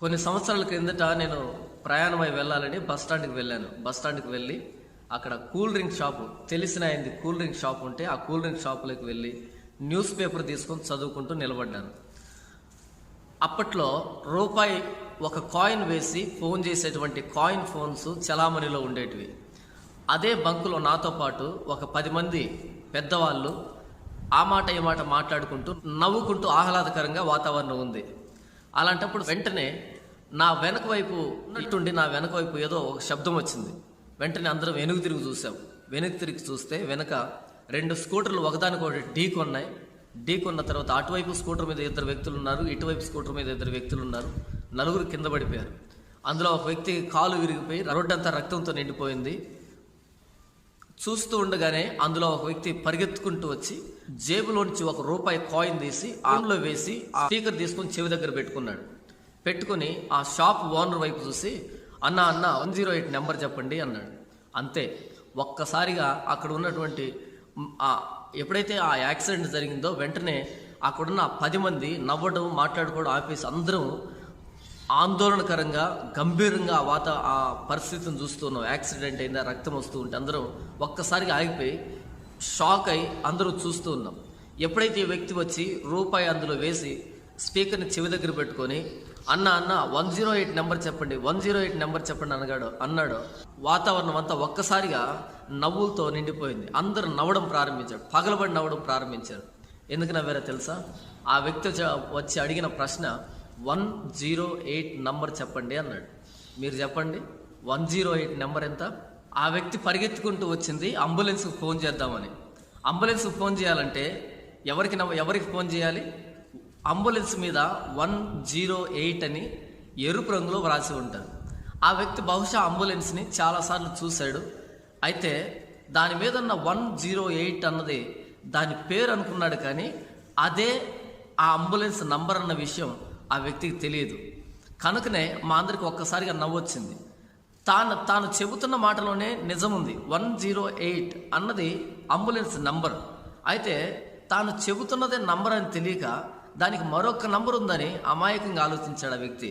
కొన్ని సంవత్సరాల క్రిందట నేను ప్రయాణమై వెళ్ళాలని బస్ స్టాండ్కి వెళ్ళాను. బస్ స్టాండ్కి వెళ్ళి అక్కడ కూల్ డ్రింక్ షాపు, తెలిసిన అయింది కూల్ డ్రింక్ షాప్ ఉంటే ఆ కూల్ డ్రింక్ షాపులోకి వెళ్ళి న్యూస్ పేపర్ తీసుకొని చదువుకుంటూ నిలబడ్డాను. అప్పట్లో రూపాయి ఒక కాయిన్ వేసి ఫోన్ చేసేటువంటి కాయిన్ ఫోన్స్ చలామణిలో ఉండేటివి. అదే బంకులో నాతో పాటు ఒక 10 మంది పెద్దవాళ్ళు ఆ మాట ఈ మాట మాట్లాడుకుంటూ నవ్వుకుంటూ ఆహ్లాదకరంగా వాతావరణం ఉంది. అలాంటప్పుడు వెంటనే నా వెనక వైపు ఇటుండి నా వెనక వైపు ఏదో ఒక శబ్దం వచ్చింది. వెంటనే అందరం వెనుక తిరిగి చూసాం. వెనుక తిరిగి చూస్తే వెనక 2 స్కూటర్లు ఒకదానికొకటి ఢీకొన్నాయి. ఢీకొన్న తర్వాత అటువైపు స్కూటర్ మీద 2 వ్యక్తులు ఉన్నారు, ఇటువైపు స్కూటర్ మీద 2 వ్యక్తులు ఉన్నారు. 4 కింద పడిపోయారు. అందులో ఒక వ్యక్తి కాలు విరిగిపోయి రోడ్డంతా రక్తంతో నిండిపోయింది. చూస్తూ ఉండగానే అందులో ఒక వ్యక్తి పరిగెత్తుకుంటూ వచ్చి జేబులోంచి ఒక రూపాయి కాయిన్ తీసి ఆన్లో వేసి ఆ స్పీకర్ తీసుకుని చెవి దగ్గర పెట్టుకుని ఆ షాప్ ఓనర్ వైపు చూసి అన్న 108 నెంబర్ చెప్పండి అన్నాడు. అంతే, ఒక్కసారిగా అక్కడ ఉన్నటువంటి ఎప్పుడైతే ఆ యాక్సిడెంట్ జరిగిందో వెంటనే అక్కడున్న 10 మంది నవ్వడం మాట్లాడుకోవడం ఆపేసి అందరం ఆందోళనకరంగా గంభీరంగా ఆ పరిస్థితిని చూస్తున్నాం. యాక్సిడెంట్ అయిందా, రక్తం వస్తూ ఉంటే అందరం ఒక్కసారిగా ఆగిపోయి షాక్ అయి అందరూ చూస్తూ ఉన్నాం. ఎప్పుడైతే ఈ వ్యక్తి వచ్చి రూపాయి అందులో వేసి స్పీకర్ని చెవి దగ్గర పెట్టుకొని అన్న 108 నెంబర్ చెప్పండి, 108 నెంబర్ చెప్పండి అన్నాడు. వాతావరణం అంతా ఒక్కసారిగా నవ్వులతో నిండిపోయింది. అందరూ నవ్వడం ప్రారంభించారు, పగలబడి నవ్వడం ప్రారంభించారు. ఎందుకు నవ్వారో తెలుసా? ఆ వ్యక్తి వచ్చి అడిగిన ప్రశ్న 108 నంబర్ చెప్పండి అన్నాడు. మీరు చెప్పండి 108 నెంబర్ ఎంత? ఆ వ్యక్తి పరిగెత్తుకుంటూ వచ్చింది అంబులెన్స్కి ఫోన్ చేద్దామని. అంబులెన్స్కి ఫోన్ చేయాలంటే ఎవరికి ఫోన్ చేయాలి? అంబులెన్స్ మీద 108 అని ఎరుపు రంగులో వ్రాసి ఉంటారు. ఆ వ్యక్తి బహుశా అంబులెన్స్ని చాలాసార్లు చూశాడు. అయితే దాని మీద ఉన్న 108 అన్నది దాని పేరు అనుకున్నాడు, కానీ అదే ఆ అంబులెన్స్ నంబర్ అన్న విషయం ఆ వ్యక్తికి తెలియదు. కనుకనే మా అందరికి ఒక్కసారిగా నవ్వొచ్చింది. తాను చెబుతున్న మాటలోనే నిజం ఉంది. 108 అన్నది అంబులెన్స్ నంబర్. అయితే తాను చెబుతున్నదే నంబర్ అని తెలియక దానికి మరొక నంబర్ ఉందని అమాయకంగా ఆలోచించాడు ఆ వ్యక్తి.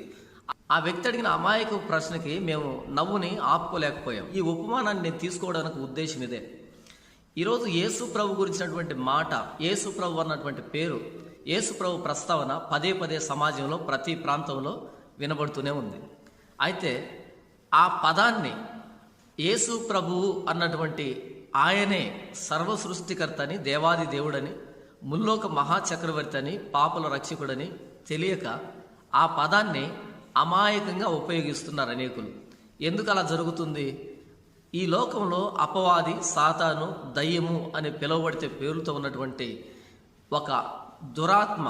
ఆ వ్యక్తి అడిగిన అమాయక ప్రశ్నకి మేము నవ్వుని ఆపుకోలేకపోయాం. ఈ ఉపమానాన్ని నేను తీసుకోవడానికి ఉద్దేశం ఇదే. ఈరోజు యేసు ప్రభు గురించినటువంటి మాట, యేసు ప్రభు అన్నటువంటి పేరు, యేసు ప్రభు ప్రస్తావన పదే సమాజంలో ప్రతి ప్రాంతంలో వినబడుతూనే ఉంది. అయితే ఆ పదాన్ని యేసు ప్రభువు అన్నటువంటి ఆయనే సర్వ సృష్టికర్త అని, దేవాది దేవుడని, ముల్లోక మహాచక్రవర్తి అని, పాపుల రక్షకుడని తెలియక ఆ పదాన్ని అమాయకంగా ఉపయోగిస్తున్నారు అనేకులు. ఎందుకు అలా జరుగుతుంది? ఈ లోకంలో అపవాది, సాతాను, దయ్యము అని పిలువబడితే పేరుతో ఉన్నటువంటి ఒక దురాత్మ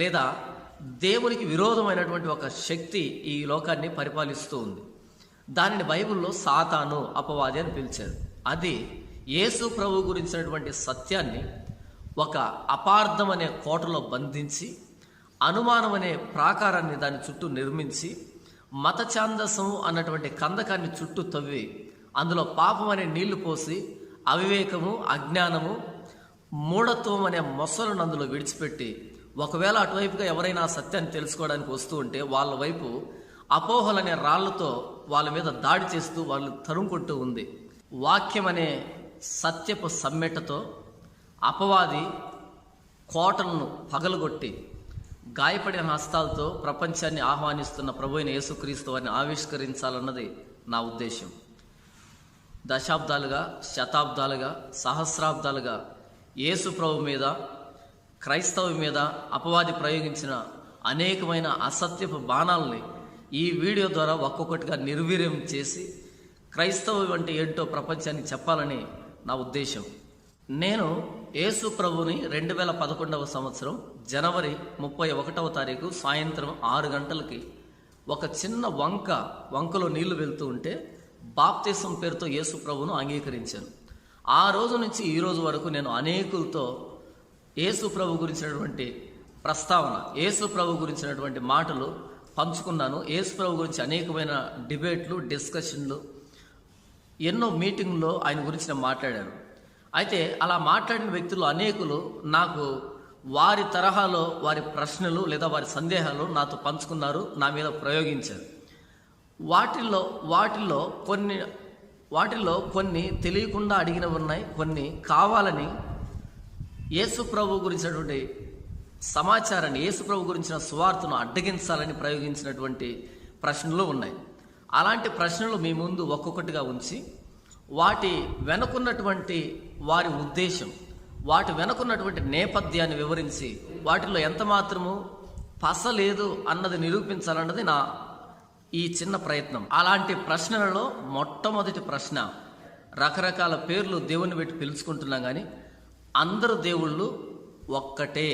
లేదా దేవునికి విరోధమైనటువంటి ఒక శక్తి ఈ లోకాన్ని పరిపాలిస్తూ ఉంది. దానిని బైబిల్లో సాతాను, అపవాది అని పిలిచారు. అది యేసు ప్రభు గురించినటువంటి సత్యాన్ని ఒక అపార్థం అనే కోటలో బంధించి, అనుమానం అనే ప్రాకారాన్ని దాని చుట్టూ నిర్మించి, మత ఛాందసం అన్నటువంటి కందకాన్ని చుట్టూ తవ్వి అందులో పాపం అనే నీళ్లు పోసి, అవివేకము, అజ్ఞానము, మూఢత్వం అనే మొసలను అందులో విడిచిపెట్టి, ఒకవేళ అటువైపుగా ఎవరైనా సత్యాన్ని తెలుసుకోవడానికి వస్తూ ఉంటే వాళ్ళ వైపు అపోహలనే రాళ్లతో వాళ్ళ మీద దాడి చేస్తూ వాళ్ళు తరుముకుంటూ ఉంది. వాక్యం అనే సత్యపు సమ్మెటతో అపవాది కోటలను పగలగొట్టి గాయపడిన హస్తాలతో ప్రపంచాన్ని ఆహ్వానిస్తున్న ప్రభువైన యేసుక్రీస్తు వారిని ఆవిష్కరించాలన్నది నా ఉద్దేశం. దశాబ్దాలుగా, శతాబ్దాలుగా, సహస్రాబ్దాలుగా యేసు ప్రభు మీద, క్రైస్తవం మీద అపవాది ప్రయోగించిన అనేకమైన అసత్యపు బాణాలని ఈ వీడియో ద్వారా ఒక్కొక్కటిగా నిర్వీర్యం చేసి క్రైస్తవం అంటే ఏంటో ప్రపంచానికి చెప్పాలని నా ఉద్దేశం. నేను యేసు ప్రభుని 2011వ సంవత్సరం జనవరి 31వ తారీఖు సాయంత్రం 6 గంటలకి ఒక చిన్న వంకలో నీళ్లు వెళ్తూ ఉంటే బాప్తిసం పేరుతో యేసు ప్రభును అంగీకరించాను. ఆ రోజు నుంచి ఈ రోజు వరకు నేను అనేకులతో యేసు ప్రభు గురించినటువంటి ప్రస్తావన, యేసు ప్రభు గురించినటువంటి మాటలు పంచుకున్నాను. యేసు ప్రభు గురించి అనేకమైన డిబేట్లు, డిస్కషన్లు, ఎన్నో మీటింగ్లో ఆయన గురించి నేను మాట్లాడాను. అయితే అలా మాట్లాడిన వ్యక్తులు అనేకులు నాకు వారి తరహాలో వారి ప్రశ్నలు లేదా వారి సందేహాలు నాతో పంచుకున్నారు, నా మీద ప్రయోగించారు. వాటిల్లో కొన్ని తెలియకుండా అడిగినవి ఉన్నాయి, కొన్ని కావాలని యేసు ప్రభు గురించినటువంటి సమాచారాన్ని, యేసు ప్రభు గురించిన సువార్తను అడ్డగించాలని ప్రయోగించినటువంటి ప్రశ్నలు ఉన్నాయి. అలాంటి ప్రశ్నలు మీ ముందు ఒక్కొక్కటిగా ఉంచి వాటి వెనుకున్నటువంటి వారి ఉద్దేశం, వాటి వెనుకున్నటువంటి నేపథ్యాన్ని వివరించి వాటిలో ఎంత మాత్రము పస లేదు అన్నది నిరూపించాలన్నది నా ఈ చిన్న ప్రయత్నం. అలాంటి ప్రశ్నలలో మొట్టమొదటి ప్రశ్న, రకరకాల పేర్లు దేవుని పెట్టి పిలుచుకుంటున్నాం కానీ అందరు దేవుళ్ళు ఒక్కటే,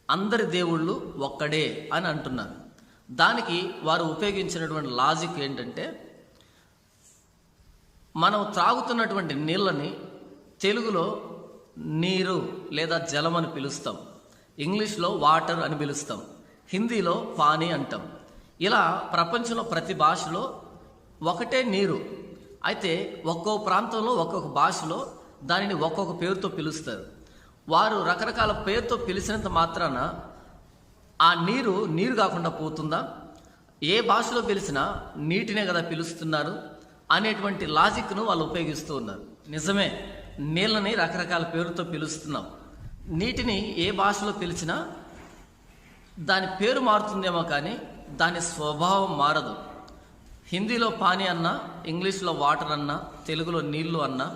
అందరి దేవుళ్ళు ఒక్కడే అని అంటున్నారు. దానికి వారు ఉపయోగించినటువంటి లాజిక్ ఏంటంటే, మనం త్రాగుతున్నటువంటి నీళ్ళని తెలుగులో నీరు లేదా జలం అని పిలుస్తాం, ఇంగ్లీష్లో వాటర్ అని పిలుస్తాం, హిందీలో పానీ అంటాం. ఇలా ప్రపంచంలో ప్రతి భాషలో ఒకటే నీరు. అయితే ఒక్కో ప్రాంతంలో ఒక్కొక్క భాషలో దానిని ఒక్కొక్క పేరుతో పిలుస్తారు. వారు రకరకాల పేరుతో పిలిచినంత మాత్రాన ఆ నీరు కాకుండా పోతుందా? ఏ భాషలో పిలిచినా నీటినే కదా పిలుస్తున్నారు అనేటువంటి లాజిక్ను వాళ్ళు ఉపయోగిస్తూ ఉన్నారు. నిజమే, నీళ్ళని రకరకాల పేరుతో పిలుస్తున్నాం. నీటిని ఏ భాషలో పిలిచినా దాని పేరు మారుతుందేమో కానీ దాని స్వభావం మారదు. హిందీలో పానీ అన్నా, ఇంగ్లీష్లో వాటర్ అన్నా, తెలుగులో నీళ్లు అన్నా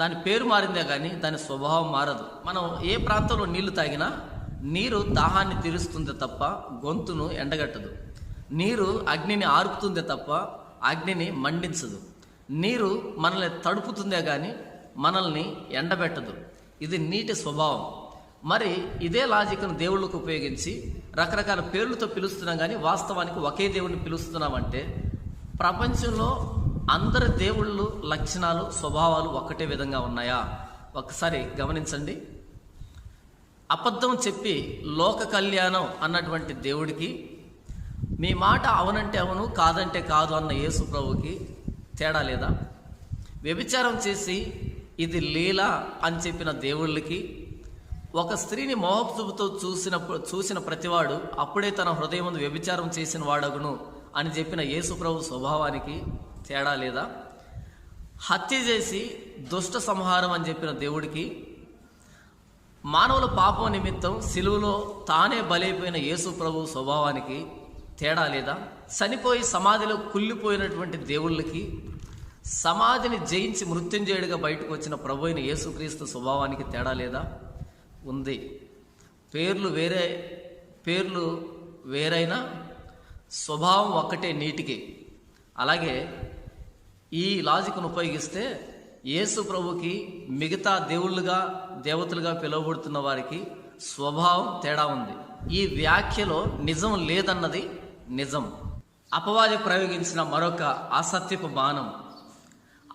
దాని పేరు మారిందే కానీ దాని స్వభావం మారదు. మనం ఏ ప్రాంతంలో నీళ్లు తాగినా నీరు దాహాన్ని తీరుస్తుంది తప్ప గొంతును ఎండగట్టదు. నీరు అగ్నిని ఆర్పుతుందే తప్ప అగ్నిని మండించదు. నీరు మనల్ని తడుపుతుందే కానీ మనల్ని ఎండబెట్టదు. ఇది నీటి స్వభావం. మరి ఇదే లాజిక్ను దేవుళ్ళకు ఉపయోగించి రకరకాల పేర్లతో పిలుస్తున్నాం కానీ వాస్తవానికి ఒకే దేవుడిని పిలుస్తున్నామంటే ప్రపంచంలో అందరి దేవుళ్ళు లక్షణాలు, స్వభావాలు ఒక్కటే విధంగా ఉన్నాయా? ఒకసారి గమనించండి. అబద్ధం చెప్పి లోక కళ్యాణం అన్నటువంటి దేవుడికి, మీ మాట అవునంటే అవును, కాదంటే కాదు అన్న యేసు ప్రభుకి తేడా లేదా? వ్యభిచారం చేసి ఇది లీల అని చెప్పిన దేవుళ్ళకి, ఒక స్త్రీని మోహపు చూపుతో చూసిన ప్రతివాడు అప్పుడే తన హృదయం ముందు వ్యభిచారం చేసిన వాడగును అని చెప్పిన యేసు ప్రభు స్వభావానికి తేడా లేదా? హత్య చేసి దుష్ట సంహారం అని చెప్పిన దేవుడికి, మానవుల పాపం నిమిత్తం సిలువలో తానే బలైపోయిన యేసు ప్రభు స్వభావానికి తేడా లేదా? చనిపోయి సమాధిలో కుళ్ళిపోయినటువంటి దేవుళ్ళకి, సమాధిని జయించి మృత్యుంజయుడిగా బయటకు వచ్చిన ప్రభు అయిన యేసుక్రీస్తు స్వభావానికి తేడా లేదా? ఉంది. పేర్లు వేరైనా స్వభావం ఒక్కటే నీటికి. అలాగే ఈ లాజిక్ను ఉపయోగిస్తే యేసు ప్రభుకి మిగతా దేవతలుగా పిలువబడుతున్న వారికి స్వభావం తేడా ఉంది. ఈ వ్యాఖ్యలో నిజం లేదన్నది నిజం. అపవాది ప్రయోగించిన మరొక అసత్యపు బాణం,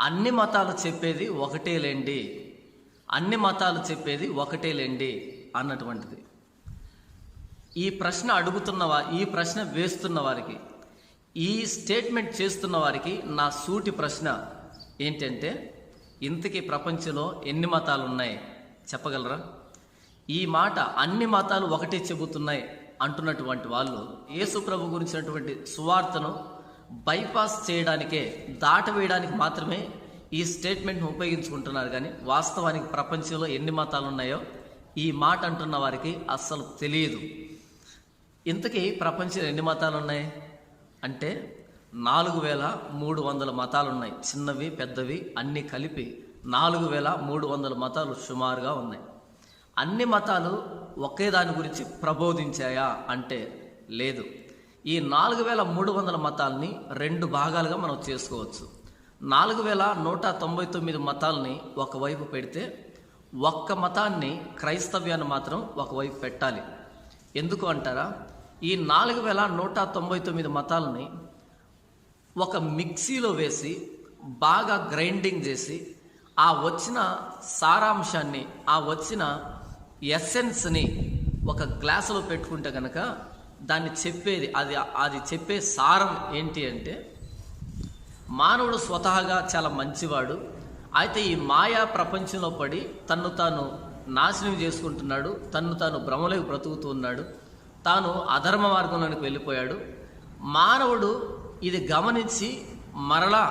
అన్ని మతాలు చెప్పేది ఒకటేలేండి, అన్ని మతాలు చెప్పేది ఒకటేలేండి అన్నటువంటిది. ఈ ప్రశ్న వేస్తున్న వారికి, ఈ స్టేట్మెంట్ చేస్తున్న వారికి నా సూటి ప్రశ్న ఏంటంటే, ఇంతకీ ప్రపంచంలో ఎన్ని మతాలు ఉన్నాయి చెప్పగలరా? ఈ మాట అన్ని మతాలు ఒకటే చెబుతున్నాయి అంటున్నటువంటి వాళ్ళు యేసు ప్రభు గురించినటువంటి సువార్తను బైపాస్ చేయడానికే, దాటవేయడానికి మాత్రమే ఈ స్టేట్మెంట్ను ఉపయోగించుకుంటున్నారు. కానీ వాస్తవానికి ప్రపంచంలో ఎన్ని మతాలు ఉన్నాయో ఈ మాట అంటున్న వారికి అస్సలు తెలియదు. ఇంతకీ ప్రపంచంలో ఎన్ని మతాలు ఉన్నాయి అంటే 4300 మతాలు ఉన్నాయి. చిన్నవి పెద్దవి అన్నీ కలిపి 4300 మతాలు సుమారుగా ఉన్నాయి. అన్ని మతాలు ఒకే దాని గురించి ప్రబోధించాయా అంటే లేదు. ఈ 4300 మతాలని 2 భాగాలుగా మనం చేసుకోవచ్చు. 4199 మతాలని ఒకవైపు పెడితే ఒక్క మతాన్ని, క్రైస్తవ్యాన్ని మాత్రం ఒకవైపు పెట్టాలి. ఎందుకు అంటారా? ఈ 4199 మతాలని ఒక మిక్సీలో వేసి బాగా గ్రైండింగ్ చేసి ఆ వచ్చిన సారాంశాన్ని, ఆ వచ్చిన ఎసెన్స్ని ఒక గ్లాసులో పెట్టుకుంటే కనుక దాన్ని చెప్పేది, అది చెప్పే సారం ఏంటి అంటే, మానవుడు స్వతహాగా చాలా మంచివాడు, అయితే ఈ మాయా ప్రపంచంలో పడి తన్ను తాను నాశనం చేసుకుంటున్నాడు, తను తాను భ్రమలోకి బ్రతుకుతూ ఉన్నాడు, తాను అధర్మ మార్గంలోనికి వెళ్ళిపోయాడు. మానవుడు ఇది గమనించి మరలా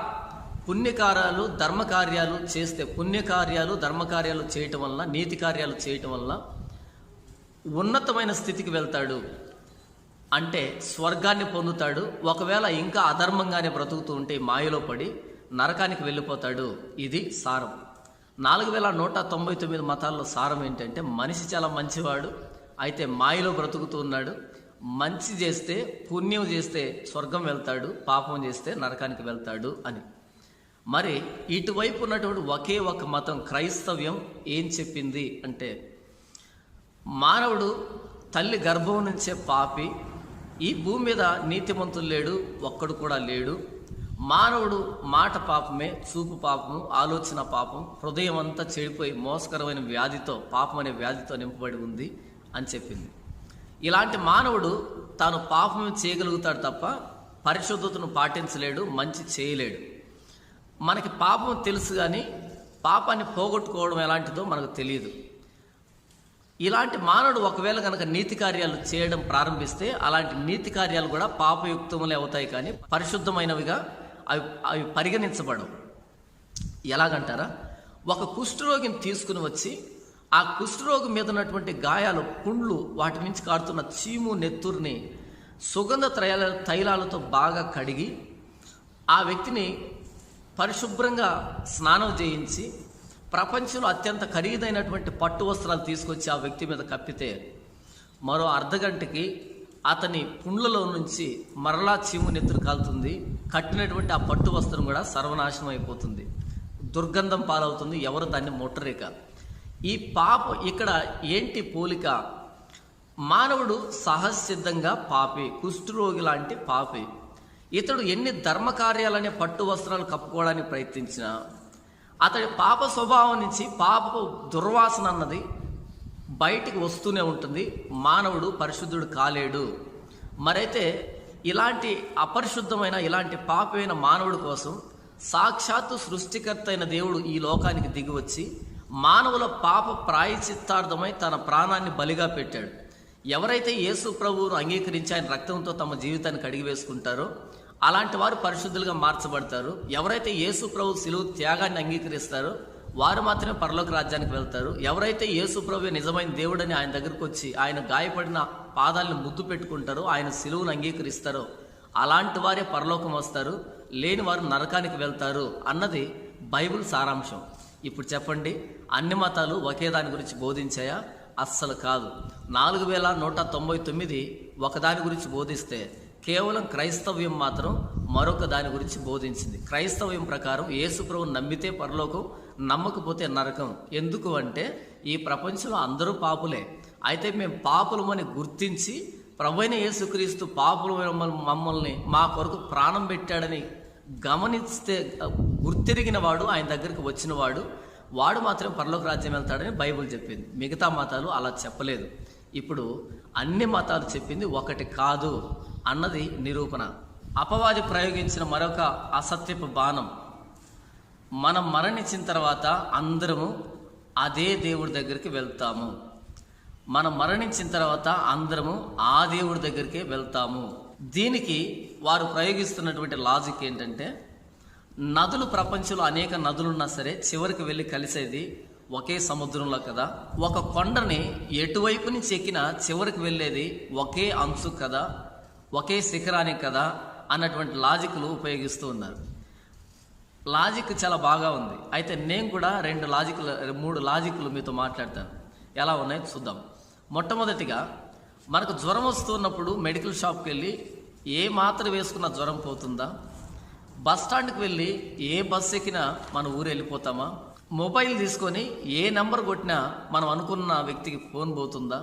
పుణ్యకార్యాలు ధర్మకార్యాలు చేస్తే, పుణ్యకార్యాలు ధర్మకార్యాలు చేయటం వలన, నీతి కార్యాలు చేయటం వలన ఉన్నతమైన స్థితికి వెళ్తాడు, అంటే స్వర్గాన్ని పొందుతాడు. ఒకవేళ ఇంకా అధర్మంగానే బ్రతుకుతూ ఉంటే మాయలో పడి నరకానికి వెళ్ళిపోతాడు. ఇది సారం. 4199 మతాల్లో సారం ఏంటంటే, మనిషి చాలా మంచివాడు, అయితే మాయలో బ్రతుకుతూ ఉన్నాడు. మంచి చేస్తే, పుణ్యం చేస్తే స్వర్గం వెళ్తాడు, పాపం చేస్తే నరకానికి వెళ్తాడు అని. మరి ఇటువైపు ఉన్నటువంటి ఒకే ఒక మతం క్రైస్తవ్యం ఏం చెప్పింది అంటే, మానవుడు తల్లి గర్భం నుంచే పాపి, ఈ భూమి మీద నీతిమంతులు లేడు, ఒక్కడు కూడా లేడు. మానవుడు మాట పాపమే, చూపు పాపము, ఆలోచన పాపం, హృదయం అంతా చెడిపోయి మోసకరమైన వ్యాధితో, పాపం అనే వ్యాధితో నింపబడి ఉంది అని చెప్పింది. ఇలాంటి మానవుడు తాను పాపం చేయగలుగుతాడు తప్ప పరిశుద్ధతను పాటించలేడు, మంచి చేయలేడు. మనకి పాపం తెలుసు కానీ పాపాన్ని పోగొట్టుకోవడం ఎలాంటిదో మనకు తెలియదు. ఇలాంటి మానవుడు ఒకవేళ కనుక నీతి కార్యాలు చేయడం ప్రారంభిస్తే, అలాంటి నీతి కార్యాలు కూడా పాపయుక్తములే అవుతాయి కానీ పరిశుద్ధమైనవిగా అవి పరిగణించబడవు. ఎలాగంటారా, ఒక కుష్ఠరోగిని తీసుకుని వచ్చి ఆ కుష్ఠరోగి మీద ఉన్నటువంటి గాయాలు, పుండ్లు, వాటి నుంచి కారుతున్న చీము నెత్తుర్ని సుగంధ తైలాలతో బాగా కడిగి ఆ వ్యక్తిని పరిశుభ్రంగా స్నానం చేయించి ప్రపంచంలో అత్యంత ఖరీదైనటువంటి పట్టు వస్త్రాలు తీసుకొచ్చి ఆ వ్యక్తి మీద కప్పితే మరో అర్ధగంటకి అతని పుండ్లలో నుంచి మరలా చీము నెత్తురు కాలుతుంది. కట్టినటువంటి ఆ పట్టు వస్త్రం కూడా సర్వనాశనం అయిపోతుంది, దుర్గంధం పాలవుతుంది, ఎవరు దాన్ని ముట్టరేక. ఈ పాపం ఇక్కడ ఏంటి పోలిక? మానవుడు సహజసిద్ధంగా పాపి, కుష్ఠరోగి లాంటి పాపి. ఇతడు ఎన్ని ధర్మకార్యాలనే పట్టు వస్త్రాలు కప్పుకోవడానికి ప్రయత్నించినా అతడి పాప స్వభావం నుంచి పాప దుర్వాసన అన్నది బయటికి వస్తూనే ఉంటుంది. మానవుడు పరిశుద్ధుడు కాలేడు. మరైతే ఇలాంటి అపరిశుద్ధమైన, ఇలాంటి పాపమైన మానవుడి కోసం సాక్షాత్తు సృష్టికర్త అయిన దేవుడు ఈ లోకానికి దిగివచ్చి మానవుల పాప ప్రాయచిత్తార్థమై తన ప్రాణాన్ని బలిగా పెట్టాడు. ఎవరైతే యేసు ప్రభువును అంగీకరించి ఆయన రక్తంతో తమ జీవితాన్ని కడిగి వేసుకుంటారో అలాంటి వారు పరిశుద్ధులుగా మార్చబడతారు. ఎవరైతే యేసు ప్రభు శిలువ త్యాగాన్ని అంగీకరిస్తారో వారు మాత్రమే పరలోక రాజ్యానికి వెళ్తారు. ఎవరైతే యేసు ప్రభువే నిజమైన దేవుడని ఆయన దగ్గరకు వచ్చి ఆయన గాయపడిన పాదాలను ముద్దు పెట్టుకుంటారో, ఆయన శిలువను అంగీకరిస్తారో అలాంటి వారే పరలోకం వస్తారు, లేని వారు నరకానికి వెళ్తారు అన్నది బైబిల్ సారాంశం. ఇప్పుడు చెప్పండి, అన్ని మతాలు ఒకే దాని గురించి బోధించాయా? అస్సలు కాదు. 4199 ఒకదాని గురించి బోధిస్తే కేవలం క్రైస్తవ్యం మాత్రం మరొక దాని గురించి బోధించింది. క్రైస్తవ్యం ప్రకారం యేసుప్రభువును నమ్మితే పరలోకం, నమ్మకపోతే నరకం. ఎందుకు అంటే ఈ ప్రపంచంలో అందరూ పాపులే, అయితే మేము పాపులమని గుర్తించి ప్రభువైన యేసుక్రీస్తు పాపులమైన మమ్మల్ని మా కొరకు ప్రాణం పెట్టాడని గమనిస్తే గుర్తిరిగిన వాడు, ఆయన దగ్గరికి వచ్చిన వాడు మాత్రం పరలోక రాజ్యం వెళ్తాడని బైబిల్ చెప్పింది. మిగతా మతాలు అలా చెప్పలేదు. ఇప్పుడు అన్ని మతాలు చెప్పింది ఒకటి కాదు అన్నది నిరూపణ. అపవాది ప్రయోగించిన మరొక అసత్యపు బాణం, మనం మరణించిన తర్వాత అందరము అదే దేవుడి దగ్గరికి వెళ్తాము, మనం మరణించిన తర్వాత అందరము ఆ దేవుడి దగ్గరికే వెళ్తాము. దీనికి వారు ప్రయోగిస్తున్నటువంటి లాజిక్ ఏంటంటే, నదులు, ప్రపంచంలో అనేక నదులున్నా సరే చివరికి వెళ్ళి కలిసేది ఒకే సముద్రంలో కదా, ఒక కొండని ఎటువైపు నుంచి ఎక్కినా చివరికి వెళ్ళేది ఒకే అంచు కదా, ఒకే శిఖరానికి కదా అన్నటువంటి లాజిక్లు ఉపయోగిస్తూ ఉన్నారు. లాజిక్ చాలా బాగా ఉంది. అయితే నేను కూడా 3 లాజిక్లు మీతో మాట్లాడతాను. ఎలా ఉన్నాయో చూద్దాం. మొట్టమొదటిగా, మనకు జ్వరం వస్తున్నప్పుడు మెడికల్ షాప్కి వెళ్ళి ఏ మాత్ర వేసుకున్న జ్వరం పోతుందా? బస్ స్టాండ్కి వెళ్ళి ఏ బస్సు ఎక్కినా మన ఊరు వెళ్ళిపోతామా? మొబైల్ తీసుకొని ఏ నెంబర్ కొట్టినా మనం అనుకున్న వ్యక్తికి ఫోన్ పోతుందా?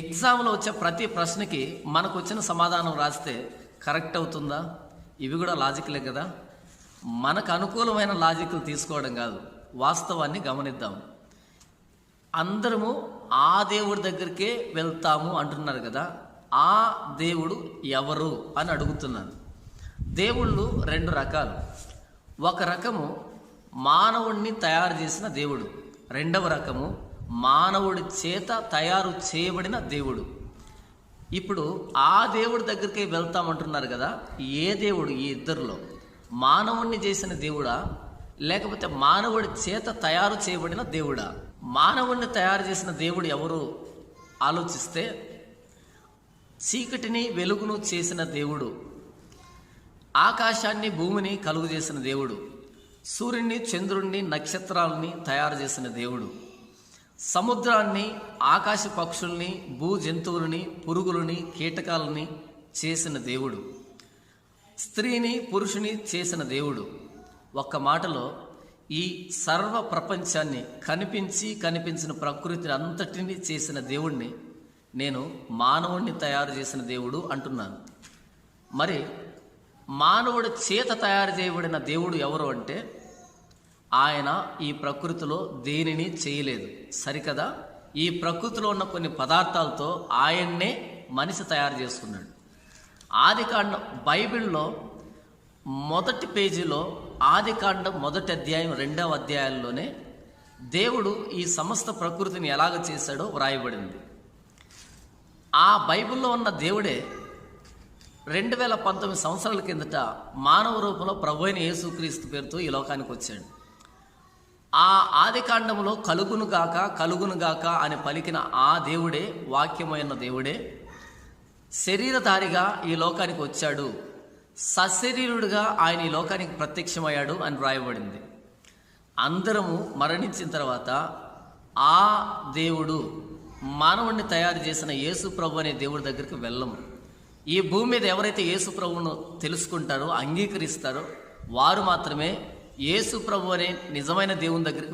ఎగ్జామ్లో వచ్చే ప్రతి ప్రశ్నకి మనకు వచ్చిన సమాధానం రాస్తే కరెక్ట్ అవుతుందా? ఇవి కూడా లాజిక్లే కదా. మనకు అనుకూలమైన లాజిక్లు తీసుకోవడం కాదు, వాస్తవాన్ని గమనిద్దాం. అందరము ఆ దేవుడి దగ్గరికే వెళ్తాము అంటున్నారు కదా, ఆ దేవుడు ఎవరు అని అడుగుతున్నాను. దేవుళ్ళు 2 రకాలు. ఒక రకము మానవుణ్ణి తయారు చేసిన దేవుడు, రెండవ రకము మానవుడి చేత తయారు చేయబడిన దేవుడు. ఇప్పుడు ఆ దేవుడి దగ్గరికి వెళ్తామంటున్నారు కదా, ఏ దేవుడు ఈ ఇద్దరిలో? మానవుణ్ణి చేసిన దేవుడా, లేకపోతే మానవుడి చేత తయారు చేయబడిన దేవుడా? మానవుణ్ణి తయారు చేసిన దేవుడు ఎవరు ఆలోచిస్తే, చీకటిని వెలుగును చేసిన దేవుడు, ఆకాశాన్ని భూమిని కలుగు చేసిన దేవుడు, సూర్యుని చంద్రుణ్ణి నక్షత్రాలని తయారు చేసిన దేవుడు, సముద్రాన్ని, ఆకాశ పక్షుల్ని, భూ జంతువులని, పురుగులని, కీటకాలని చేసిన దేవుడు, స్త్రీని పురుషుని చేసిన దేవుడు. ఒక్క మాటలో ఈ సర్వ ప్రపంచాన్ని కనిపించిన ప్రకృతిని అంతటిని చేసిన దేవుణ్ణి నేను మానవుణ్ణి తయారు చేసిన దేవుడు అంటున్నాను. మరి మానవుడి చేత తయారు చేయబడిన దేవుడు ఎవరు అంటే, ఆయన ఈ ప్రకృతిలో దేనిని చేయలేదు, సరికదా? ఈ ప్రకృతిలో ఉన్న కొన్ని పదార్థాలతో ఆయన్నే మనిషి తయారు చేసుకున్నాడు. ఆదికాండం బైబిల్లో మొదటి పేజీలో ఆదికాండం మొదటి అధ్యాయం 2వ అధ్యాయంలోనే దేవుడు ఈ సమస్త ప్రకృతిని ఎలాగ చేశాడో వ్రాయబడింది. ఆ బైబిల్లో ఉన్న దేవుడే 2019 సంవత్సరాల కిందట మానవ రూపంలో ప్రభు అయిన యేసుక్రీస్తు పేరుతో ఈ లోకానికి వచ్చాడు. ఆ ఆదికాండంలో కలుగునుగాక అని పలికిన ఆ దేవుడే, వాక్యమైన దేవుడే శరీరధారిగా ఈ లోకానికి వచ్చాడు, సశరీరుడుగా ఆయన ఈ లోకానికి ప్రత్యక్షమయ్యాడు అని వ్రాయబడింది. అందరము మరణించిన తర్వాత ఆ దేవుడు, మానవుణ్ణి తయారు చేసిన యేసు ప్రభు అనే దేవుడి దగ్గరికి వెళ్ళము. ఈ భూమి మీద ఎవరైతే యేసు ప్రభువును తెలుసుకుంటారో, అంగీకరిస్తారో, వారు మాత్రమే యేసు ప్రభు అనే నిజమైన దేవుని దగ్గరికి